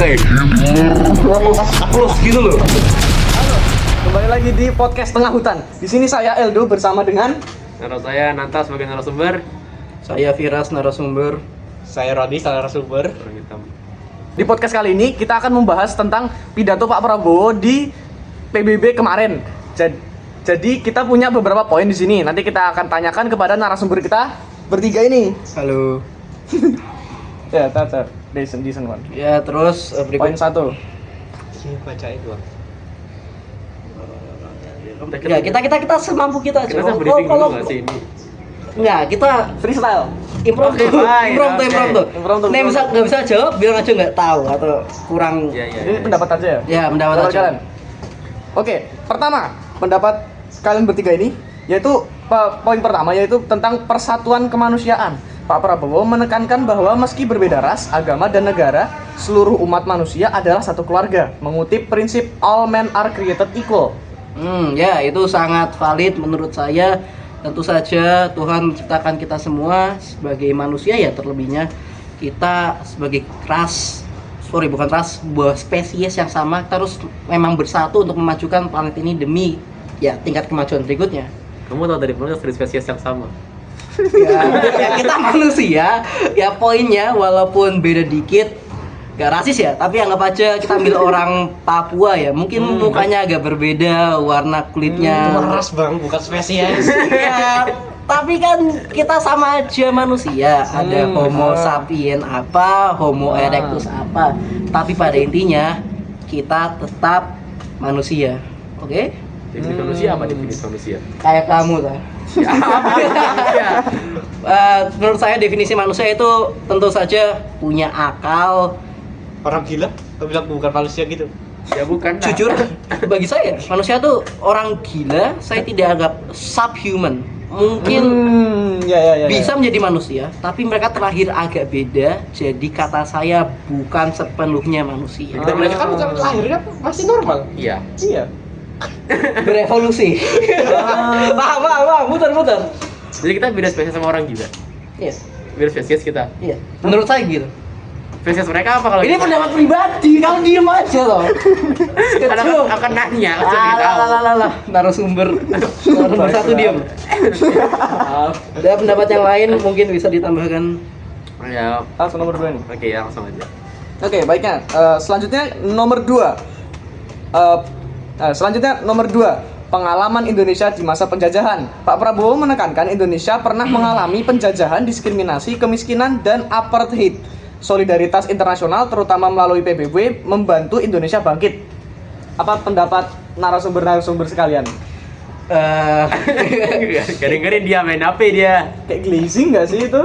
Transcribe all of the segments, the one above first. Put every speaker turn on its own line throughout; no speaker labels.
Oke. Terus gitu loh.
Halo, kembali lagi di podcast Tengah Hutan. Di sini saya Eldo bersama dengan
Saya Nanta sebagai narasumber.
Saya Firas narasumber.
Saya Rodi, narasumber.
Orang hitam.
di podcast kali ini kita akan membahas tentang pidato Pak Prabowo di PBB kemarin. Jadi kita punya beberapa poin di sini. Nanti kita akan tanyakan kepada narasumber kita bertiga ini.
Halo.
Ya, tar. Decent one.
Ya terus
Poin 1.
Ini baca itu, Bang.
ya kita semampu kita aja.
Kita bisa briefing dulu nggak sih ini?
Enggak, kita
Freestyle.
impromptu.
Oke, fine, oke.
Impromptu.
Nih nggak bisa jawab, bilang aja nggak tahu atau kurang.
Iya.
Ini pendapat aja ya?
Ya pendapat
Pendapat
aja.
kalian. Oke, pertama, pendapat kalian bertiga ini yaitu poin pertama yaitu tentang persatuan kemanusiaan. Pak Prabowo menekankan bahwa meski berbeda ras, agama, dan negara, seluruh umat manusia adalah satu keluarga, mengutip prinsip all men are created equal.
Ya itu sangat valid menurut saya. Tentu saja Tuhan menciptakan kita semua sebagai manusia, ya terlebihnya kita sebagai bukan ras, sebuah spesies yang sama, kita harus memang bersatu untuk memajukan planet ini demi ya tingkat kemajuan berikutnya.
Kamu tahu dari mana dari spesies yang sama?
Ya kita manusia, ya poinnya walaupun beda dikit, gak rasis ya, tapi anggap aja kita ambil orang Papua ya, mungkin mukanya agak berbeda, warna kulitnya.
Ras, Bang, bukan spesies.
Ya, tapi kan kita sama aja manusia. Ada Homo sapien apa, Homo erectus apa, tapi pada intinya kita tetap manusia. Oke?
Definisi manusia apa definisi manusia?
Kayak kamu lah.
Ya.
Menurut saya definisi manusia itu tentu saja punya akal.
Orang gila, kau bilang bukan manusia gitu.
Ya bukan.
Jujur, bagi saya manusia tuh orang gila. Saya tidak anggap subhuman. Mungkin
Ya.
bisa menjadi manusia, tapi mereka terlahir agak beda. Jadi kata saya bukan sepenuhnya manusia.
Mereka kan bukan lahirnya masih normal.
Iya.
Iya.
Berevolusi. Wah, muter.
Jadi kita beda spesies sama orang gila.
Iya,
Beda spesies kita.
iya. Menurut saya gitu.
Spesies mereka apa kalau
Ini
kita?
pendapat pribadi, kamu diem aja loh.
akan nanya, aku jadi tahu.
Alah, narasumber satu diem. Ada pendapat yang lain mungkin bisa ditambahkan.
Ya.
Langsung nomor 2 nih.
Oke, ya langsung aja.
Oke, baiknya. Selanjutnya nomor 2. Pengalaman Indonesia di masa penjajahan. Pak Prabowo menekankan Indonesia pernah mengalami penjajahan, diskriminasi, kemiskinan, dan apartheid. Solidaritas internasional terutama melalui PBB membantu Indonesia bangkit. Apa pendapat narasumber sekalian?
Garing-garing dia main apa dia?
Kayak glazing nggak sih itu?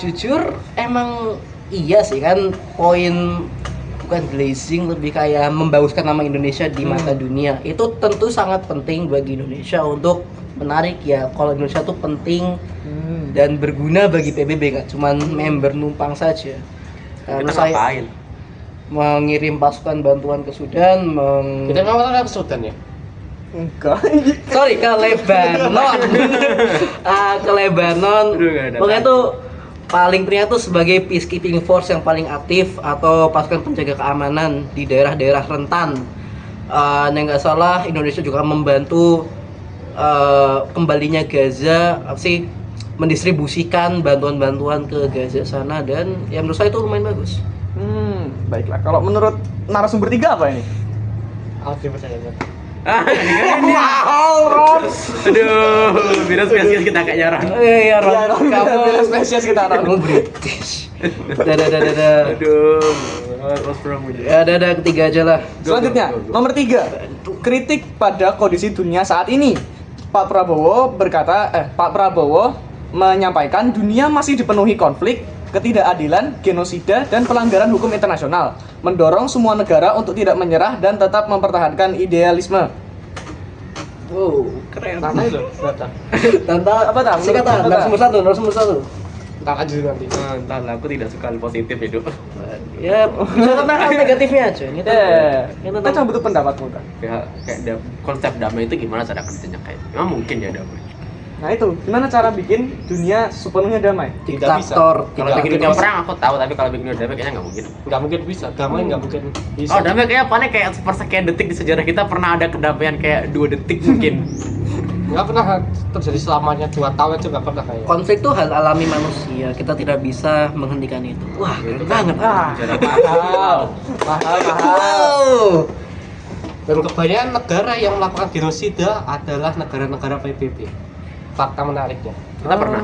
Jujur emang iya sih kan, poin bukan glazing, lebih kayak membauskan nama Indonesia di mata dunia. Itu tentu sangat penting bagi Indonesia untuk menarik ya, kalau Indonesia tuh penting dan berguna bagi PBB, nggak cuman member numpang saja. Karena
Kita
saya
ngapain?
mengirim pasukan bantuan ke Sudan,
Kita ngawal ke Sudan ya?
Enggak.
ke Lebanon. Ke Lebanon.
Aduh, nggak ada
Pokoknya
lagi.
tuh paling ternyata tuh sebagai peacekeeping force yang paling aktif atau pasukan penjaga keamanan di daerah-daerah rentan. Yang nggak salah Indonesia juga membantu kembalinya Gaza, mendistribusikan bantuan-bantuan ke Gaza sana, dan ya menurut saya itu lumayan bagus.
Baiklah. Kalau menurut narasumber 3 apa ini?
Aku percaya kan.
Aduh, beda spesies kita kayak jarang.
Iya, Ron,
Beda spesies kita
kamu British. Dadah.
Aduh, what's wrong with you?
Ya, dadah, ketiga aja lah.
Selanjutnya,
Go.
nomor 3. Kritik pada kondisi dunia saat ini. Pak Prabowo menyampaikan dunia masih dipenuhi konflik, ketidakadilan, genosida, dan pelanggaran hukum internasional. Mendorong semua negara untuk tidak menyerah dan tetap mempertahankan idealisme.
Wow, keren.
Tanya itu, data.
Tanta
Apa, Tam?
Singkatan, narasumber satu.
Tak lanjut nanti.
Entahlah, aku tidak suka hal positif hidup.
Ya, bisa tentang hal negatifnya aja. Ini
Kita cuma butuh pendapatmu kan.
Kayak konsep damai itu gimana cara kerjanya kayak? Emang mungkin ya damai?
Nah itu, gimana cara bikin dunia sepenuhnya damai?
Tidak bisa.
Diktator.
Kalau bikin dunia perang aku tahu, tapi kalau bikin dunia damai kayaknya nggak mungkin.
Nggak mungkin bisa. Damai nggak mungkin bisa.
Oh, damai kayak paling kayak sepersekian detik di sejarah kita pernah ada kedamaian kayak 2 detik mungkin.
Nggak pernah terjadi selamanya 2 tahun itu nggak pernah kayak.
Konflik itu hal alami manusia, kita tidak bisa menghentikan itu. Wah, keren banget.
Mahal.
Wow.
Dan kebanyakan negara yang melakukan genosida adalah negara-negara PBB. Fakta menariknya.
Kita pernah.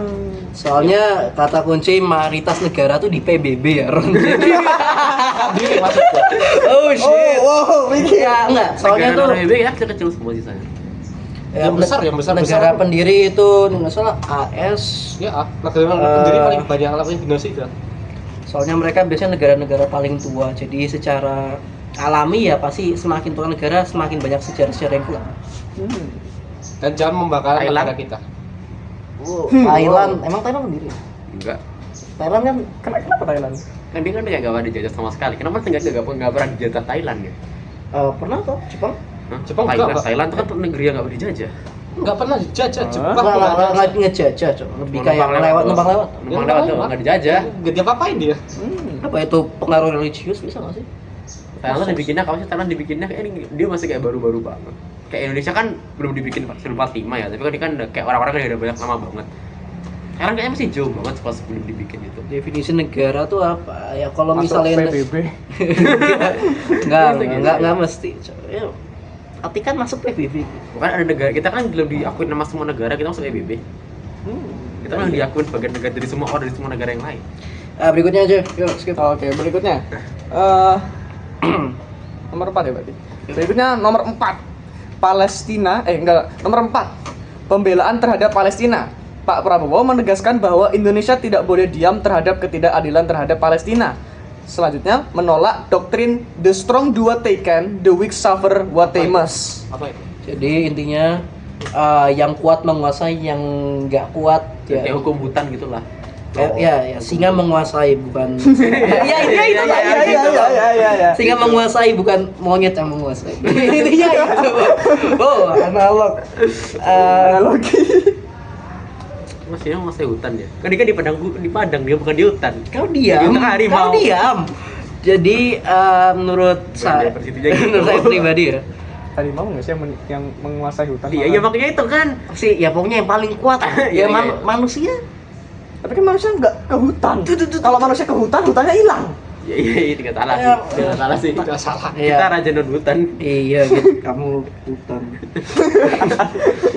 Soalnya kata kunci mayoritas negara tuh di PBB ya, Ron.
Sendiri maksudnya.
Oh shit.
Oh,
Ya enggak, soalnya tuh
negara PBB ya kecil-kecil semua sisanya.
Yang besar
negara pendiri itu nggak salah AS.
Ya, negara sendiri paling banyak ngelakuin genosida.
Soalnya mereka biasanya negara-negara paling tua, jadi secara alami ya pasti semakin tua negara semakin banyak sejarah-sejarah yang kelam.
Dan jangan membakar
Thailand.
negara kita.
Thailand, emang Thailand pendiri?
Enggak.
Thailand kan
Kenapa Thailand?
Kan dia kan nggak ada dijajah sama sekali. Kenapa nggak pernah dijajah Thailand ya?
pernah tuh Jepang?
Hah?
Jepang
Thailand,
enggak, Pak.
Thailand itu kan negeri yang nggak dijajah.
Nggak pernah dijajah Jepang.
Nggak ngejajah, Cok. Lebih kayak numpang lewat.
Numpang lewat tuh nggak dijajah.
Nggak diapa-apain dia.
Apa itu pengaruh religius bisa nggak sih?
Thailand dibikinnya kalau sih Thailand dibikinnya kayak ini dia masih kayak baru-baru banget. Kayak Indonesia kan belum dibikin 1945 ya, tapi kan ini kan kayak orang-orang kan udah banyak lama banget. Thailand kayaknya masih jauh banget pas sebelum dibikin itu.
Definisi negara tuh apa? Ya kalau
Masuk
misalnya
PBB.
nggak mesti. Cok. Ya, artikan masuk PBB.
Bukan ada negara kita kan belum diakuin nama semua negara kita masuk PBB. Kita belum diakuin sebagai negara dari semua orang dari semua negara yang lain.
Berikutnya aja, yuk skip.
Oke, berikutnya. Nomor 4 ya berarti. Berikutnya nomor 4. Palestina, nomor 4. Pembelaan terhadap Palestina. Pak Prabowo menegaskan bahwa Indonesia tidak boleh diam terhadap ketidakadilan terhadap Palestina. Selanjutnya, menolak doktrin the strong do what they can, the weak suffer what they must.
Apa itu?
Jadi intinya yang kuat menguasai, yang nggak kuat
Kayak
ya.
hukum hutan gitulah.
Ya, singa menguasai bukan.
Iya.
Singa menguasai bukan monyet yang menguasai. Intinya itu. Oh, analog.
Analogi.
Masih masih hutan ya. Kan dia kan di padang dia bukan di hutan.
Kau diam.
Itu harimau.
Kau diam. Jadi menurut saya,
Persitunya gitu.
menurut saya pribadi ya.
Tadi mau nggak sih yang menguasai hutan?
Iya, makanya itu kan.
Sih, ya pokoknya yang paling kuat
Iya,
ya
iya.
manusia.
Tapi kan manusia nggak ke hutan. Kalau manusia ke hutan, hutannya hilang.
Iya, tidak salah sih.
Ya,
Tidak salah sih.
Tidak salah.
Kita raja non hutan.
Iya gitu, kamu hutan.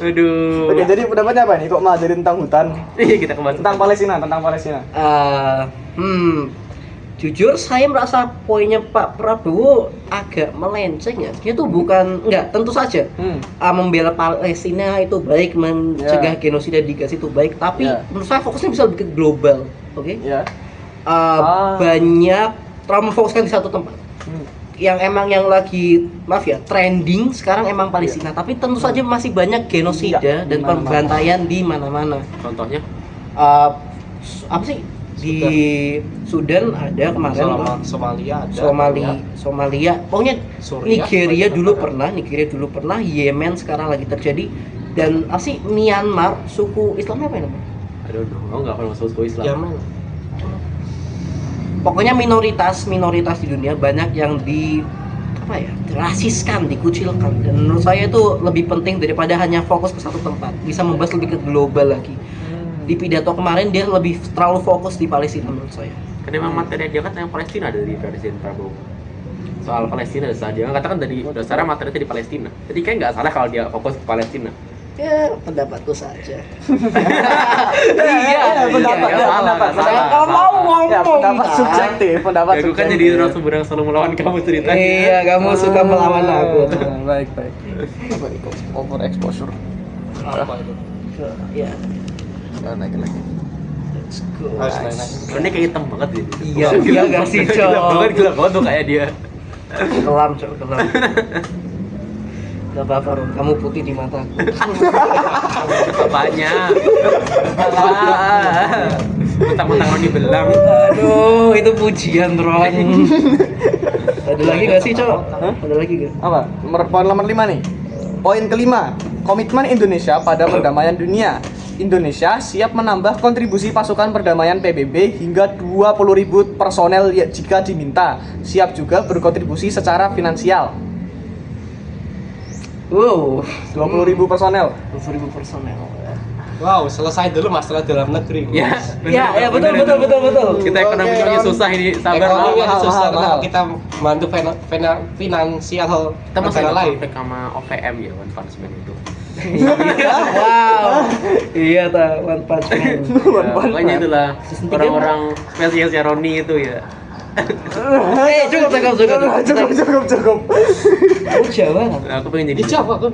Aduh.
Oke, jadi pendapatnya apa nih? Kok ngajarin tentang hutan?
Iya, kita kembali
Tentang Palestina.
Jujur saya merasa poinnya Pak Prabowo agak melenceng ya. Dia tuh bukan, tentu saja membela Palestina itu baik, mencegah genosida di Gaza itu baik, tapi menurut saya fokusnya bisa lebih ke global, oke?
Ya.
Banyak terlalu memfokuskan di satu tempat. Yang emang yang lagi trending sekarang emang Palestina, tapi tentu saja masih banyak genosida
Iya,
dan
di mana-mana.
pembantaian di mana-mana.
Contohnya
Apa sih di Sudan ada kemarin,
Somalia ada.
Somalia, pokoknya
Suriah,
Nigeria
banyak
dulu
negara.
pernah, Yemen sekarang lagi terjadi, dan apa sih Myanmar, suku Islamnya apa namanya?
I don't know, enggak pernah masuk Islam.
Yaman.
Pokoknya minoritas di dunia banyak yang dirasiskan, dikucilkan, dan menurut saya itu lebih penting daripada hanya fokus ke satu tempat, bisa membahas lebih ke global lagi. Di pidato kemarin dia lebih terlalu fokus di Palestina menurut saya.
Kan emang materi dia kan yang Palestina dari Presiden Prabowo. Soal Palestina dasar dia katakan dari dasarnya materinya di Palestina. Jadi kayak nggak salah kalau dia fokus ke Palestina.
Ya, pendapatku saja.
pendapat.
Kalau mau ngomong.
Ya, pendapat subjektif, pendapat
Ya, gue kan jadi narasumber yang selalu melawan kamu ceritanya.
Iya, kamu suka melawan aku.
Baik. Apa nih kok over exposure?
Apa itu?
Ya,
Naik lagi.
let's go.
Harus naik.
Soalnya kayak hitam banget gitu.
Iya gak sih, Cok?
Gelap banget tuh kayak dia.
Kelam, Cok, kelam. Gak apa-apa, Ron. Kamu putih di mataku.
Bapaknya. Mentang-mentang Roni belang.
Aduh, itu pujian, Ron. Ada lagi gak sih, Cok? Ada lagi gak?
Apa? Poin nomor 5 nih. Poin kelima, komitmen Indonesia pada perdamaian dunia. Indonesia siap menambah kontribusi pasukan perdamaian PBB hingga 20.000 personel jika diminta. Siap juga berkontribusi secara finansial.
Wow,
20.000 personel.
20.000 personel.
Wow, selesai dulu masalah dalam negeri.
Ya,
Ya, betul.
Kita ekonominya
Oke,
susah ini, sabar
Ekonomi
lah.
aja susah,
mahal.
kita bantu finansial
Kita masih
negara
ada
lain.
konflik sama OVM ya, One Punch Man itu.
Wow. Iya ta, One Punch Man.
Ya, pokoknya itulah
Season 3
orang-orang spesiesnya Roni itu ya.
Cukup. Kamu Jawa kan?
Nah, aku pengen jadi
Dijawab kan.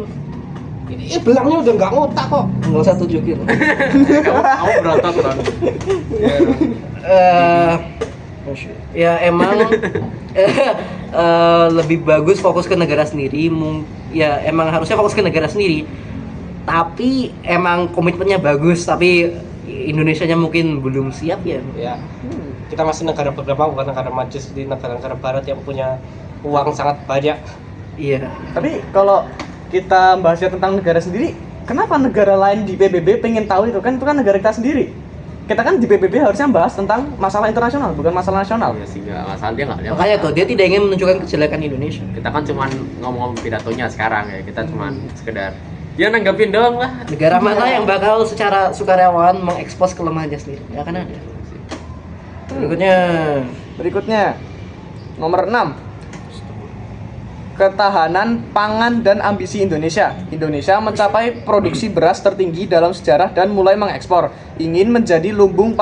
Ini belangnya udah nggak ngotak kok.
Nggak usah tunjukin.
kamu berotot Ron.
Eh, ya emang lebih bagus fokus ke negara sendiri. Ya emang harusnya fokus ke negara sendiri. Tapi emang komitmennya bagus. Tapi Indonesianya mungkin belum siap ya.
Ya. Kita masih negara berkembang, bukan negara maju di negara-negara barat yang punya uang sangat banyak.
Iya.
Tapi kalau kita bahasnya tentang negara sendiri, kenapa negara lain di PBB pengen tahu itu kan negara kita sendiri. Kita kan di PBB harusnya bahas tentang masalah internasional, bukan masalah nasional.
Ya sih nggak masalah dia nggak.
Makanya tuh dia tidak ingin menunjukkan kejelekan Indonesia.
Kita kan cuman ngomong pidatonya sekarang ya. Kita cuman sekedar ya nanggapin doang lah.
Negara mana yang bakal secara sukarelawan mengekspos kelemahannya sendiri? Ya kan ada.
Berikutnya nomor 6. Ketahanan pangan dan ambisi Indonesia. Indonesia mencapai produksi beras tertinggi dalam sejarah dan mulai mengekspor. Ingin menjadi lumbung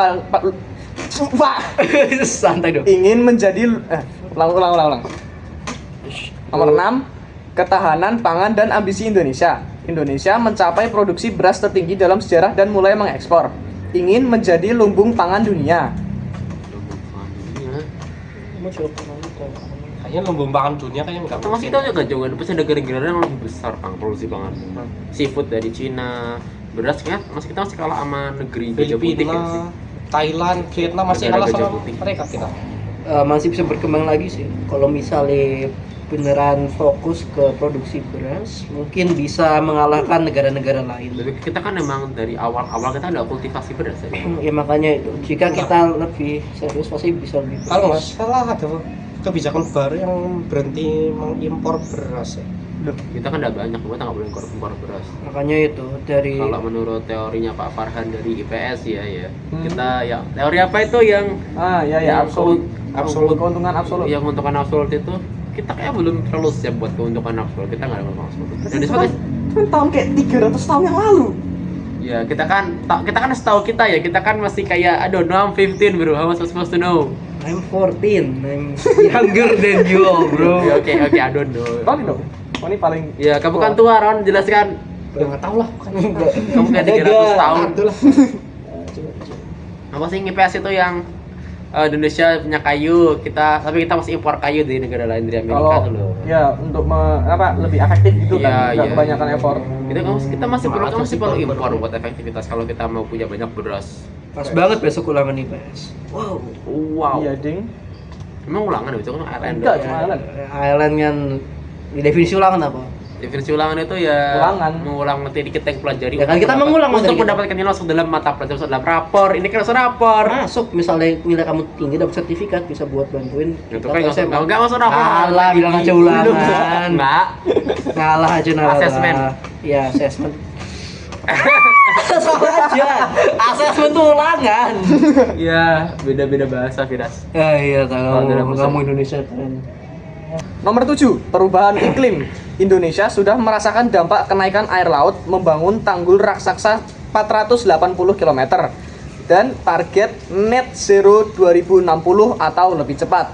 Santai dong.
ingin menjadi ulang. Nomor 6. Ketahanan pangan dan ambisi Indonesia. Indonesia mencapai produksi beras tertinggi dalam sejarah dan mulai mengekspor. Ingin menjadi lumbung pangan dunia.
Kayaknya lumbung pangan dunia kayaknya nggak
Masih kita juga jauh ada pasti negara-negara yang lebih besar pang produksi pangan. Seafood dari Cina, beras kan masih kita masih kalah sama negeri Gajah Putih ya sih.
Filipina, Thailand, Vietnam masih
Negara
kalah
Gajah
sama
Putih.
mereka kita.
Masih bisa berkembang lagi sih. Kalau misalnya beneran fokus ke produksi beras, mungkin bisa mengalahkan negara-negara lain.
Tapi kita kan emang dari awal kita ada kultivasi beras ya.
Ya makanya itu, jika kita lebih serius pasti bisa lebih.
Kalau nggak salah ada kebijakan baru yang berhenti mengimpor beras ya.
Kita kan udah banyak, kita nggak boleh impor beras.
Makanya itu dari
Kalau menurut teorinya Pak Farhan dari IPS ya, kita ya teori apa itu yang
Ya, absolut.
absolut
Keuntungan absolut.
yang keuntungan absolut itu kita kayak belum terlalu siap buat keuntungan absolut. Kita nggak ada keuntungan absolut. Dan
Kan tahun kayak 300 tahun yang lalu.
ya kita kan setahu kita ya, kita kan masih kayak I don't know, I'm 15 bro, how was I supposed to know?
I'm 14, I'm younger than you all, bro.
Ya, Oke, I don't know.
Tony dong. Tony paling
Ya kamu kan tua Ron, jelaskan.
Ya nggak tahu lah.
Kamu kayak 300 tahun.
Aduh lah.
Apa sih IPS itu yang Indonesia punya kayu, tapi kita masih impor kayu dari negara lain, dari Amerika
kalau
tuh loh.
ya untuk lebih efektif gitu
Iya,
kan, nggak
iya.
kebanyakan effort.
Kita masih perlu impor buat efektivitas kalau kita mau punya banyak beras.
Pas banget besok ulangan IPS.
Wow.
Iya, ding.
Emang ulangan itu kan Islander.
Enggak,
Ya.
cuma Island.
Island kan di definisi ulangan apa?
Definisi ulangan itu ya
Ulangan.
mengulang materi kita yang pelajari.
Ya kan kita mengulang
untuk
materi kita.
mendapatkan nilai masuk dalam mata pelajaran dalam rapor. Ini kan masuk rapor.
Masuk misalnya nilai kamu tinggi dapat sertifikat bisa buat bantuin.
Itu kan enggak masuk rapor.
Kalah bilang aja ulangan.
Enggak.
Ngalah aja Nala.
Assessment.
Iya, assessment. Sama aja. Assessment tuh ulangan.
Ya, beda-beda bahasa Firas.
Ya iya tahu.
dalam
Kamu Indonesia keren.
Nomor 7, perubahan iklim. Indonesia sudah merasakan dampak kenaikan air laut membangun tanggul raksasa 480 km dan target net zero 2060 atau lebih cepat.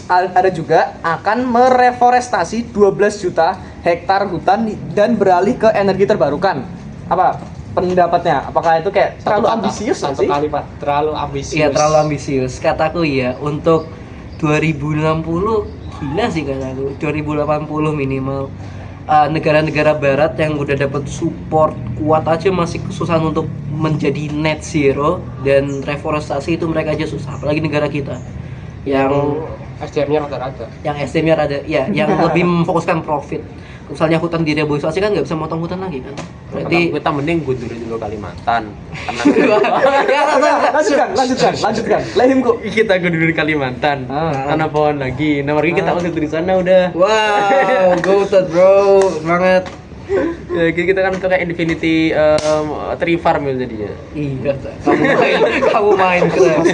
Ada juga akan mereforestasi 12 juta hektar hutan dan beralih ke energi terbarukan. Apa pendapatnya? Apakah itu kayak terlalu ambisius nggak
Satu
sih?
kali Pak, terlalu ambisius.
Iya terlalu ambisius. Kataku ya untuk 2060 gila sih kataku. 2080 minimal. Negara-negara barat yang udah dapat support kuat aja masih kesusahan untuk menjadi net zero, dan reforestasi itu mereka aja susah. Apalagi negara kita yang
SDM-nya rada-rada.
SDM-nya rada ya yang lebih memfokuskan profit. misalnya hutan direboisasi kan nggak bisa motong hutan lagi kan. Berarti
kita mending gundurin dulu Kalimantan. Karena
lanjutkan. Lehim kok.
kita gundurin Kalimantan. Tanah pohon lagi. Nah, mari kita masuk dari sana udah.
wow, goated bro, semangat.
Ya, kita kan kayak Infinity Tree Farm ya jadinya.
Iya, kamu main keren.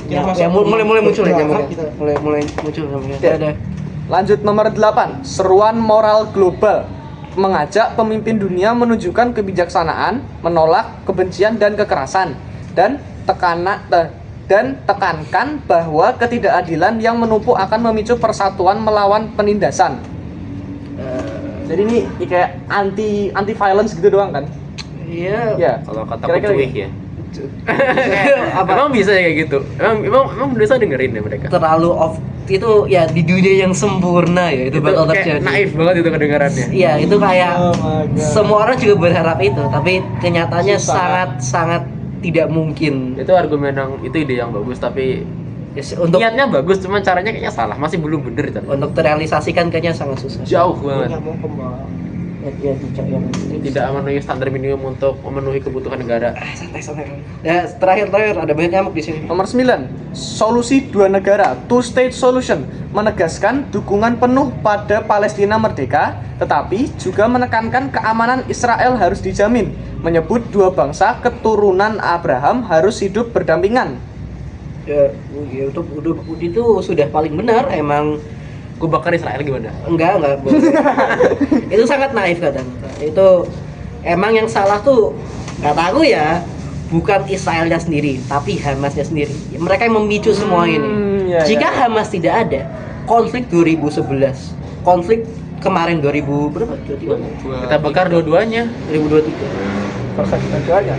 Ya, mulai muncul ya nyamuknya. Mulai muncul nyamuknya. Tidak ada.
Lanjut nomor 8, seruan moral global. Mengajak pemimpin dunia menunjukkan kebijaksanaan, menolak kebencian dan kekerasan, dan tekankan bahwa ketidakadilan yang menumpuk akan memicu persatuan melawan penindasan. Jadi ini kayak anti violence gitu doang kan?
Iya.
Ya.
Kalau kata
Kira-kira
Kucuih
gitu.
ya. Emang bisa ya kayak gitu? Emang bisa dengerin ya mereka?
Terlalu off itu ya di dunia yang sempurna ya itu bakal
kayak
terjadi.
naif banget itu kedengarannya.
Iya, itu kayak
Oh my God.
semua orang juga berharap itu, tapi kenyataannya
Susah.
sangat tidak mungkin.
Itu argumen yang itu ide yang bagus tapi
Untuk
niatnya bagus cuman caranya kayaknya salah, masih belum bener itu.
untuk terrealisasikan kayaknya sangat susah.
Jauh banget.
Ya,
Tidak memenuhi standar minimum untuk memenuhi kebutuhan negara.
santai. Ya, terakhir ada banyak nyamuk di sini.
Nomor 9, solusi dua negara, two state solution, menegaskan dukungan penuh pada Palestina merdeka, tetapi juga menekankan keamanan Israel harus dijamin, menyebut dua bangsa keturunan Abraham harus hidup berdampingan.
Ya, itu sudah paling benar emang.
Gue bakar Israel gimana?
Enggak boleh. Itu sangat naif kadang. Itu emang yang salah tuh kata aku ya bukan Israelnya sendiri, tapi Hamasnya sendiri. Mereka yang memicu semua ini.
Ya,
Jika
ya.
Hamas tidak ada, konflik 2011, konflik kemarin 2000 berapa? 22?
Kita bakar dua-duanya.
2023.
Persepsi aja.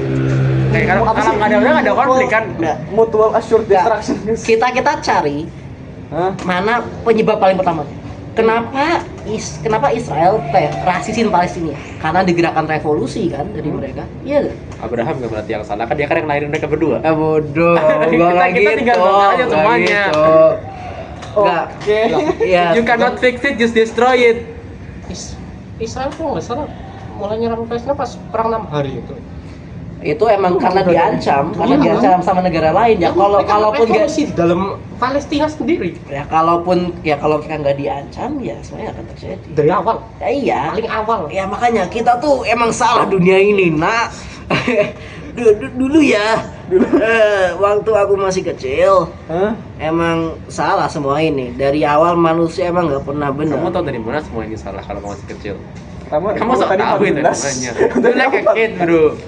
Kayak kalau nggak ada udah nggak ada konflik kan?
Mutual assured
Nggak.
destruction.
Kita cari
Hah?
mana penyebab paling pertama. Kenapa Israel rasisin Palestina? Karena digerakkan revolusi kan dari mereka. Iya nggak?
Abraham nggak berarti yang salah kan dia kan yang lahirin mereka berdua.
Bodoh.
Kita tinggal bakar aja semuanya.
Enggak.
Oke.
Ya,
You cannot fix it, just destroy it.
Israel tuh nggak salah mulai nyerang Palestina pas perang 6 hari itu.
itu emang karena diancam sama negara lain ya. Kalaupun nggak
revolusi di dalam Palestina sendiri
kalau mereka nggak diancam ya sebenarnya akan terjadi
dari awal,
ya, iya
paling awal.
ya makanya kita tuh emang salah dunia ini nak. Dulu ya waktu aku masih kecil
Hah?
emang salah semua ini dari awal. Manusia emang nggak pernah benar.
Kamu tahu dari mana semua ini salah kalau kamu masih kecil? Kamu sok
tadi
tahu itu
14.
namanya. Itu like a kid, bro.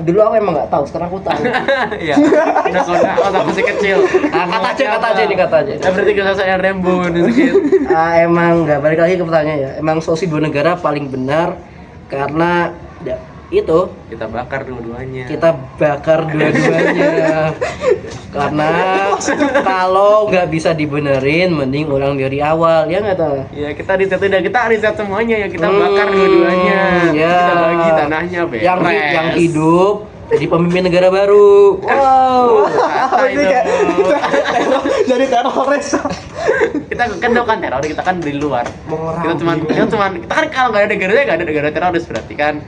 Dulu aku emang nggak tahu, sekarang aku tahu.
Iya. Udah sudah, kalau masih kecil.
kata aja.
Ya berarti kesalahan Rembo sedikit.
Emang nggak, balik lagi ke pertanyaan ya. Emang solusi dua negara paling benar karena itu
Kita bakar dua-duanya.
karena kalau nggak bisa dibenerin mending ulang dari awal, ya nggak tahu.
Ya kita riset semuanya ya, kita bakar dua-duanya.
Ya.
Kita bagi tanahnya, beres.
Yang hidup jadi pemimpin negara baru. Wow.
Kata
Ini kayak jadi teroris.
Kita kan bukan teroris, kita kan dari luar. Kita kan kalau nggak ada negaranya nggak ada negara teroris berarti kan.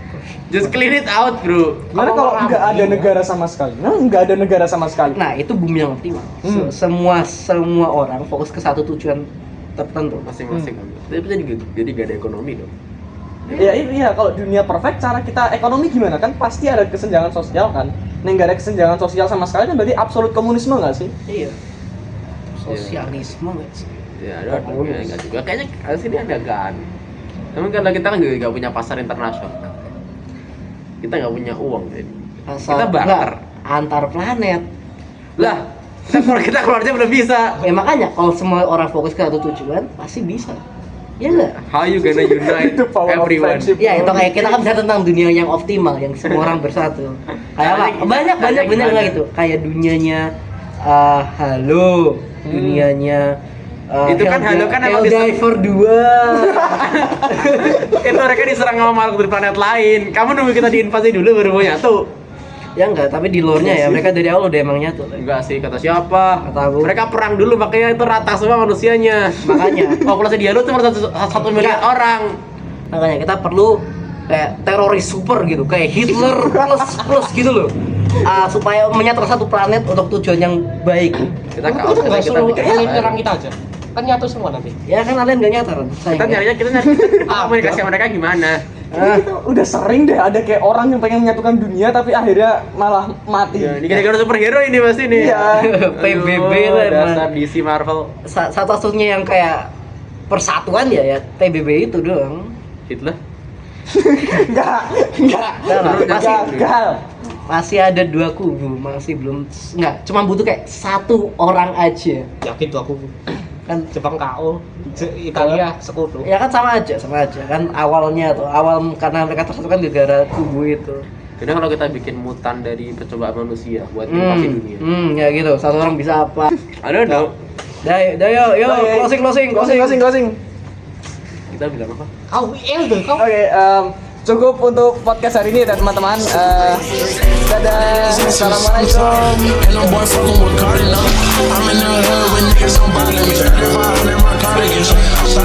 Just clean it out, bro.
Gimana kalau nggak ada negara sama sekali? Nggak ada negara sama sekali.
Nah, itu bumi yang optimal. Semua orang fokus ke satu tujuan tertentu.
Masing-masing. Tapi jadi nggak ada ekonomi dong.
Iya, kalau dunia perfect, cara kita ekonomi gimana kan? Pasti ada kesenjangan sosial kan? Nggak ada kesenjangan sosial sama sekali kan berarti absolut komunisme nggak sih?
Iya. Sosialisme nggak sih?
Ya ada enggak juga. Kayaknya sini ada kan. Namun karena kita kan juga nggak punya pasar internasional. Kita nggak punya uang jadi. Kita bakar.
Nggak, antar planet.
Lah, kita keluarnya belum bisa.
Ya makanya kalau semua orang fokus ke satu tujuan pasti bisa. Ya nggak?
How you gonna unite
Itu power of
everyone?
friendship.
Ya itu kayak kita kan bisa tentang dunia yang optimal, yang semua orang bersatu. Kayak apa? Banyak nggak gitu. Kayak dunianya Halo, dunianya
Itu kan Halo kan emang
Helldiver 2.
Itu mereka diserang sama makhluk dari planet lain. Kamu nunggu kita diinvasi dulu baru mau nyatu.
Ya enggak, tapi di lore-nya ya mereka dari awal udah emang nyatu.
Enggak sih, kata siapa?
Kata aku.
Mereka perang dulu makanya itu rata semua manusianya.
Makanya
Populasi Dialog cuma 1 miliar orang.
makanya kita perlu kayak teroris super gitu, kayak Hitler plus gitu loh. Supaya menyatu satu planet untuk tujuan yang baik.
Kita
Itu
kaos
nggak
kita
suruh
bikin
alien
apa?
nyerang kita aja. Kan nyatu semua nanti.
Ya kan kalian gak nyata kan?
Kita nyari komunikasi sama mereka gimana?
Itu udah sering deh ada kayak orang yang pengen menyatukan dunia tapi akhirnya malah mati.
Ya, ini gara-gara superhero ini pasti nih.
Iya.
PBB
Aduh,
lah emang.
dasar DC Marvel.
Satu-satunya yang kayak persatuan ya PBB itu doang.
Hitler.
Enggak. Gagal.
Masih ada 2 kubu, masih belum enggak, cuma butuh kayak 1 orang aja.
Yakin tuh aku.
Kan
Jepang KO, Italia sekutu.
ya kan sama aja kan awalnya tuh karena mereka tersatu kan gara-gara kubu itu.
Jadi kalau kita bikin mutan dari percobaan manusia buat invasi dunia.
Ya gitu, 1 orang bisa apa?
I don't know.
Yo, closing.
Kita bilang apa?
Kau elder kau.
Oke, cukup untuk podcast hari ini ya teman-teman. Dadah. Assalamualaikum.
And them boy fucking with Cardi now. I'm in the hood with niggas on bottom. 3500 my cardigans.